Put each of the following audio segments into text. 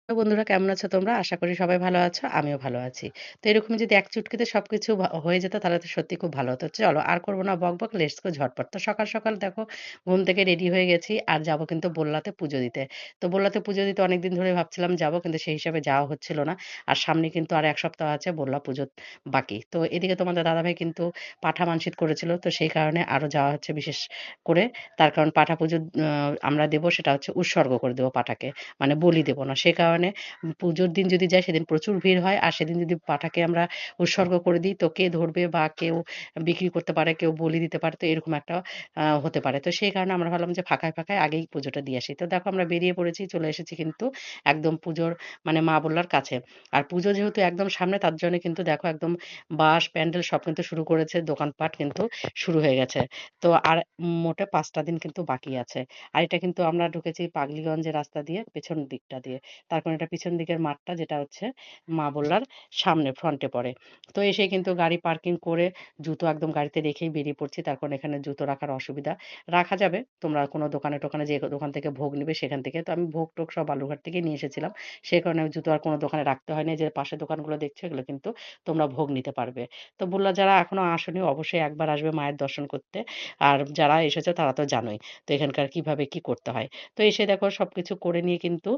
তো বন্ধুরা কেমন আছো তোমরা? আশা করি সবাই ভালো আছো। আমিও ভালো আছি। তো এরকমই যদি এক চুটকিতে সবকিছু হয়ে যেত তাহলে তো সত্যি খুব ভালো হতো। চলো আর করব না বকবক, লেটস গো ঝটপট। তো সকাল, সকাল দেখো ঘুম থেকে রেডি হয়ে গেছি আর যাবো কিন্তু বল্লাতে পুজো দিতে। তো বল্লাতে পুজো দিতে অনেকদিন ধরে ভাবছিলাম যাবো কিন্তু সেই হিসাবে যাওয়া হচ্ছিল না। আর সামনে কিন্তু আর ১ সপ্তাহ আছে বল্লা পুজো বাকি। তো এদিকে তোমাদের দাদাভাই কিন্তু পাঠা মানসিক করেছিল। তো সেই কারণে আরো যাওয়া হচ্ছে বিশেষ করে। তার কারণ পাঠা পুজো আমরা দেব সেটা হচ্ছে উৎসর্গ করে দেব পাঠাকে। মানে বলি দেব না। সে কারণে পুজোর দিন যদি যাই সেদিন প্রচুর ভিড় হয়। আর সেদিন যদি পাঠাকে আমরা উৎসর্গ করে দিই তো কে ধরবে বা কেউ বিক্রি করতে পারে, কেউ বলি দিতে পারে। তো এরকম একটা হতে পারে। তো সেই কারণে আমরা ভাবলাম যে ফাঁকায়, ফাঁকায় আগেই পুজোটা দিয়ে আসি। তো দেখো আমরা বেরিয়ে পড়েছি, চলে এসেছি কিন্তু একদম পুজোর মানে মা বললার কাছে। আর পুজো যেহেতু একদম সামনে তার জন্য কিন্তু দেখো একদম বাঁশ, প্যান্ডেল সব কিন্তু শুরু করেছে। দোকানপাট কিন্তু শুরু হয়ে গেছে। তো আর মোটে ৫ টা দিন কিন্তু বাকি আছে। আর এটা কিন্তু আমরা ঢুকেছি পাগলিগঞ্জের রাস্তা দিয়ে, পেছন দিকটা দিয়ে। তার কারণ এটা পিছন দিকের মাঠটা যেটা হচ্ছে মা বললার সামনে ফ্রন্টে পড়ে। তো এসে কিন্তু গাড়ি পার্কিং করে জুতো একদম গাড়িতে রেখেই বেরিয়ে পড়ছি। তার কারণ এখানে জুতো রাখার অসুবিধা। রাখা যাবে। তোমরা কোনো দোকানে-টোকানে যে দোকান থেকে ভোগ নিবে সেখান থেকে। তো আমি ভোগ-টোগ সব বালুরঘাট থেকেই নিয়ে এসেছিলাম। সে কারণে জুতো আর কোনো দোকানে রাখতে হয়নি। যে পাশের দোকানগুলো দেখছো এগুলো কিন্তু তোমরা ভোগ নিতে পারবে। তো বললা যারা এখনো আসোনি অবশ্যই একবার আসবে মায়ের দর্শন করতে। আর যারা এসেছো তারা তো জানোই। তো এখানকার কিভাবে কি করতে হয়। তো এসে দেখো সবকিছু করে নিয়ে কিন্তু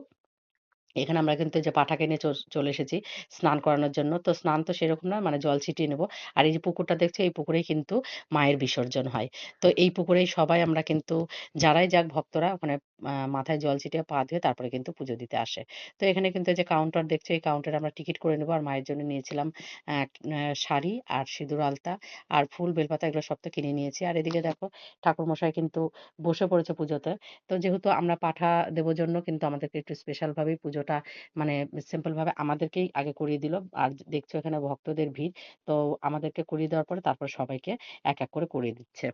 এখানে আমরা কিন্তু এই যে পাঠাকে নিয়ে চলে এসেছি স্নান করানোর জন্য। তো স্নান তো সেরকম না মানে জল ছিটিয়ে নেব। আর এই যে পুকুরটা দেখছো এই পুকুরেই কিন্তু মায়ের বিসর্জন হয়। তো এই পুকুরেই সবাই আমরা কিন্তু যারাই যাক ভক্তরা ওখানে মাথায় জল ছিটিয়ে পা ধুয়ে তারপরে কিন্তু পুজো দিতে আসে। তো এখানে কিন্তু এই যে কাউন্টার দেখছো এই কাউন্টারে আমরা টিকিট করে নেব। আর মায়ের জন্য নিয়েছিলাম অ্যা শাড়ি আর সিঁদুর আলতা আর ফুল বেলপাতা এগুলো সব তো কিনে নিয়েছি। আর এদিকে দেখো ঠাকুরমশাই কিন্তু বসে পড়েছে পুজোতে। তো যেহেতু আমরা পাঠা দেবর জন্য কিন্তু আমাদেরকে একটু স্পেশাল ভাবেই পুজোটা মানে সিম্পল ভাবে আমাদেরকেই আগে করিয়ে দিল। আর দেখছো এখানে ভক্তদের ভিড়। তো আমাদেরকে করিয়ে দেওয়ার পরে তারপর সবাইকে এক, এক করে করিয়ে দিচ্ছে।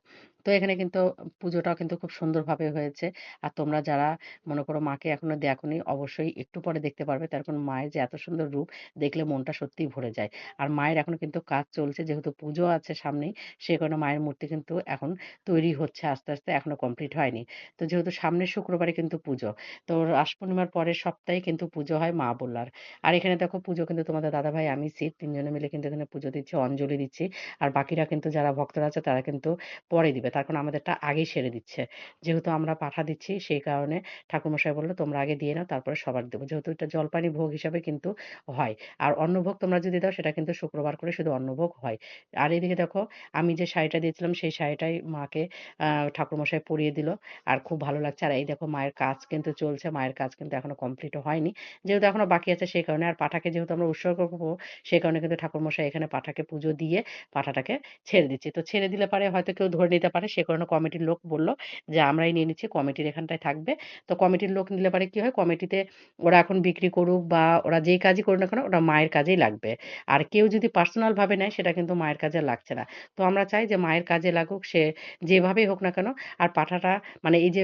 তো এখানে কিন্তু পুজোটাও কিন্তু খুব সুন্দরভাবে হয়েছে। আর তোমরা যারা মনে করো মাকে এখনো দেখোনি অবশ্যই একটু পরে দেখতে পারবে। তার কারণ মায়ের যে এত সুন্দর রূপ দেখলে মনটা সত্যিই ভরে যায়। আর মায়ের এখনো কিন্তু কাজ চলছে যেহেতু পুজো আছে সামনেই, সে কারণে মায়ের মূর্তি কিন্তু এখন তৈরি হচ্ছে আস্তে, আস্তে এখনো কমপ্লিট হয়নি। তো যেহেতু সামনের শুক্রবারে কিন্তু পুজো। তো রাস পূর্ণিমার পরের সপ্তাহে কিন্তু পুজো হয় মা বললার। আর এখানে দেখো পুজো কিন্তু তোমাদের দাদাভাই আমি সিট ৩ জনে মিলে কিন্তু এখানে পুজো দিচ্ছি, অঞ্জলি দিচ্ছি। আর বাকিরা কিন্তু যারা ভক্তরা আছে তারা কিন্তু পরে দিবে। তার কারণ আমাদেরটা আগেই সেরে দিচ্ছে। যেহেতু আমরা পাঠা দিচ্ছি সেই কারণে ঠাকুরমশাই বলল, "তোমরা আগে দিয়ে নাও তারপরে সবার দেব।" যেহেতু এটা জলপানি ভোগ হিসাবে কিন্তু হয়। আর অন্নভোগ তোমরা যদি দাও সেটা কিন্তু শুক্রবার করে শুধু অন্নভোগ হয়। আর এদিকে দেখো আমি যে শাড়িটা দিয়েছিলাম সেই শাড়িটাই মাকে আ ঠাকুরমশাই পরিয়ে দিল। আর খুব ভালো লাগছে। আর এই দেখো মায়ের কাজ কিন্তু চলছে। মায়ের কাজ কিন্তু এখনো কমপ্লিটও হয়নি। যেহেতু এখনো বাকি আছে সেই কারণে। আর পাঠাকে যেহেতু আমরা উৎসর্গ করব সেই কারণে কিন্তু ঠাকুরমশাই এখানে পাঠাকে পুজো দিয়ে পাঠাটাকে ছেড়ে দিচ্ছি। তো ছেড়ে দিলে পারে হয়তো কেউ ধরে নিতে পারে। সে কারণে কমিটির লোক বলল যে, "আমরাই নিয়ে নিচ্ছি। কমিটির এখানটায় থাকবে।" তো কমিটির লোক নিলে পারে কি হয় কমিটিতে ওরা এখন বিক্রি করুক বা ওরা যেই কাজই করুক না কেন ওটা মায়ের কাজেই লাগবে। আর কেউ যদি পার্সোনাল ভাবে নেয় সেটা কিন্তু মায়ের কাজে লাগছে না। তো আমরা চাই যে মায়ের কাজে লাগুক সে যেভাবেই হোক না কেন। আর পাঠাটা মানে এই যে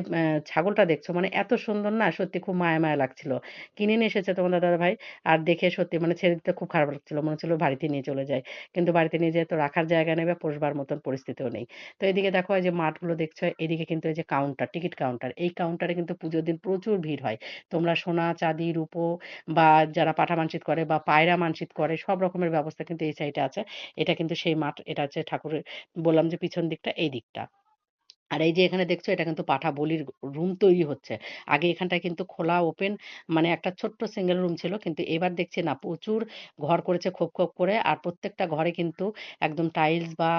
ছাগলটা দেখছো মানে এত সুন্দর না সত্যি খুব মায়া, মায়া লাগছিল। কিনে নিয়ে এসেছে তোমাদের দাদাভাই। আর দেখে সত্যি মানে ছেড়ে দিতে খুব খারাপ লাগছিল। মনে হচ্ছিল বাড়িতে নিয়ে চলে যাই। কিন্তু বাড়িতে নিয়ে যেয়ে তো রাখার জায়গা নেই বা পোষবার মতন পরিস্থিতিও নেই। তো এদিকে দেখো এই যে মাঠগুলো দেখছো এদিকে কিন্তু এই যে কাউন্টার, টিকিট কাউন্টার। এই কাউন্টারে কিন্তু পুজোর দিন প্রচুর ভিড় হয়। তোমরা সোনা, চাঁদি, রূপো বা যারা পাঠা মানসিক করে বা পায়রা মানসিক করে সব রকমের ব্যবস্থা কিন্তু এই সাইডে আছে। এটা কিন্তু সেই মাঠ। এটা হচ্ছে ঠাকুরের বললাম যে পিছন দিকটা এই দিকটা। আর এই যে এখানে দেখছো এটা কিন্তু পাঠা বলির রুম তৈরি হচ্ছে। আগে এখানটায় কিন্তু খোলা ওপেন মানে একটা ছোট্ট সিঙ্গেল রুম ছিল। কিন্তু এবার দেখছি না প্রচুর ঘর করেছে খোপ, খোপ করে। আর প্রত্যেকটা ঘরে কিন্তু একদম টাইলস বা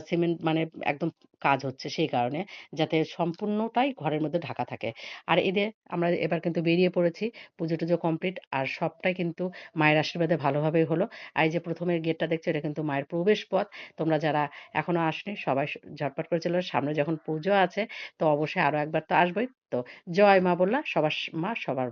সিমেন্ট মানে একদম কাজ হচ্ছে সেই কারণে যাতে সম্পূর্ণটাই ঘরের মধ্যে ঢাকা থাকে। আর আমরা এবার কিন্তু বেরিয়ে পড়েছি। পুজো-টুজো কমপ্লিট আর সবটাই কিন্তু মায়ের আশীর্বাদে ভালোভাবেই হলো। আর এই যে ১ম এর গেটটা দেখছো এটা কিন্তু মায়ের প্রবেশ পথ। তোমরা যারা এখনো আসনি সবাই ঝটপট করে চলে এসো। সামনে যখন পুজো আছে তো অবশ্যই আরো একবার তো আসবোই। তো জয় মা বললা সবার মা সবার